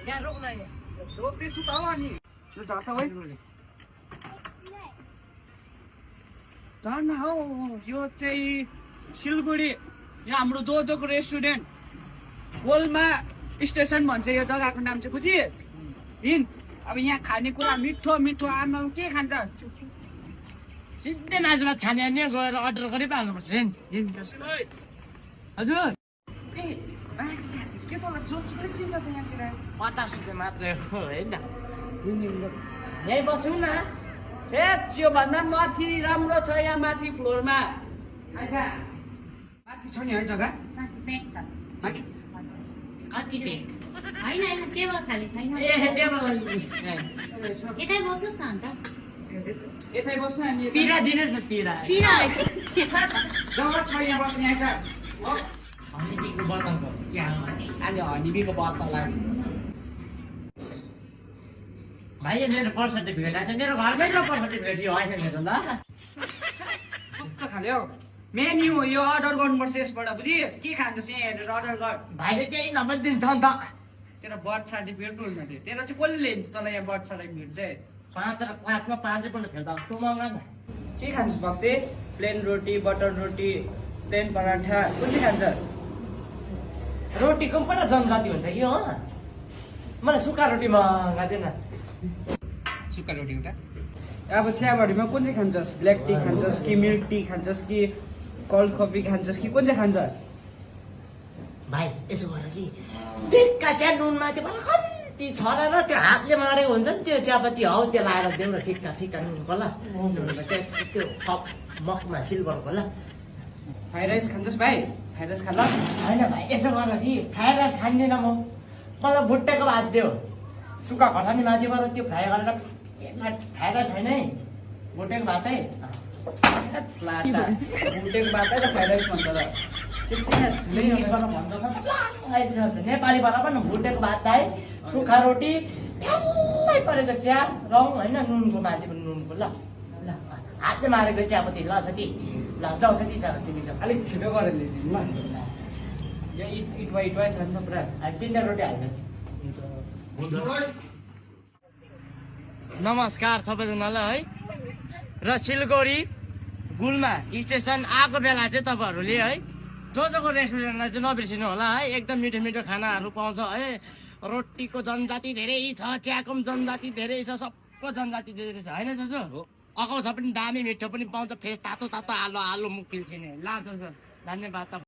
यहाँ रोक न त्यसो त हो नि त्यो जात है झन् हौ यो चाहिँ सिलगढी यहाँ हाम्रो जोजोको रेस्टुरेन्ट गोलमा स्टेसन भन्छ यो जग्गाको नाम चाहिँ बुझि हिँड अब यहाँ खानेकुरा मिठो मिठो आमा के खान्छ सिधै मासु भात खाने अनि गएर अर्डर गरिहाल्नुपर्छ नि हजुर के तँलाई जोस पनि चिन्छ त यहाँतिर 50 रुपियाँ मात्रै हो होइन यहीँ बसौँ न ए त्योभन्दा माथि राम्रो छ यहाँ माथि फ्लोरमा आइजा माथि छ नि है जग्गा माथि कति पेट होइन होइन टेबल खाली छैन ए टेबल यतै बस्नुहोस् न अन्त यतै बस्नु अनि पिरा दिनुहोस् न पिरा पिरा डर छ यहाँ बस्ने आइजा हो हनीबीको बोतलको अनि हनीबीको बोतल भाइ मेरो बर्थ सर्टिफिकेट आएको मेरो घरमै छ बर्थ सर्टिफिकेट यो होइन मेरो ल कस्तो खाले हौ मेन्यु हो यो अर्डर गर्नुपर्छ यसबाट बुझिस् के खान्छस् यहाँ हेरेर अर्डर गर भाइले केही नम्बर दिन्छ नि त तेरो बर्थ सर्टिफिकेट बोल्नु थियो तेरो चाहिँ कसले लिन्छ तँलाई यहाँ बर्थ सर्टिफिकेट चाहिँ 5 र क्लासमा 5 पल्ट फेल त महँगा छ के खान्छस् भक्ति प्लेन रोटी बटर रोटी प्लेन पराठा कुन चाहिँ खान्छ रोटीको पनि पल्ट जनजाति हुन्छ कि हो मलाई सुक्खा रोटी महँगा थिएन सुक्खा रोटी एउटा अब चियाबारीमा कुन चाहिँ खान्छस् ब्ल्याक टी खान्छस् कि मिल्क टी खान्छस् कि कोल्ड कफी खान्छस् कि कुन चाहिँ खान्छस् भाइ यसो गर कि बेक्का चिया नुनमा त्यो मलाई कम्ती छरेर त्यो हातले मारेको हुन्छ नि त्यो चियापत्ती हौ त्यो लाएर देऊ न ठिक्का ठिक्का नुनको ल त्यो कप मगमा सिल्भरको ल फ्राइड राइस खान्छस् भाइ फ्राइड राइस खान्छ होइन भाइ यसो गर कि फ्राई राइस खाँदैन म मलाई भुट्टेको भात दियो सुक्खा खर्सानी माथिबाट त्यो फ्राई गरेर फ्राई राइस होइन है भुटेको भातै भुटेको बाटै त फ्राइड राइस भन्छ त नेपालीबाट पनि भुटेको भात दाइ सुक्खा रोटी फ्याल्लै परेको चिया रौँ होइन नुनको माथि पनि नुनको ल ल हातले मारेको चियापत्ती ल साथी ल जाऊ साथी जाऊ तिमी जाऊ अलिक छिटो गरेर ल्याइदिनु ल यहाँ इट वाइट छ नि त पुरा 3टा रोटी हाल्नु नमस्कार सबैजनालाई है र सिलगढी गुल्मा स्टेसन आएको बेला चाहिँ तपाईँहरूले है जोजोको रेस्टुरेन्टलाई चाहिँ नबिर्सिनु होला है एकदम मिठो मिठो खानाहरू पाउँछ है रोटीको जनजाति धेरै छ चियाको पनि जनजाति धेरै छ सबको जनजाति धेरै छ होइन जोजो अगाउँछ पनि दामी मिठो पनि पाउँछ फ्रेस तातो तातो आलु मुख पिल्सिने ल जोजो धन्यवाद।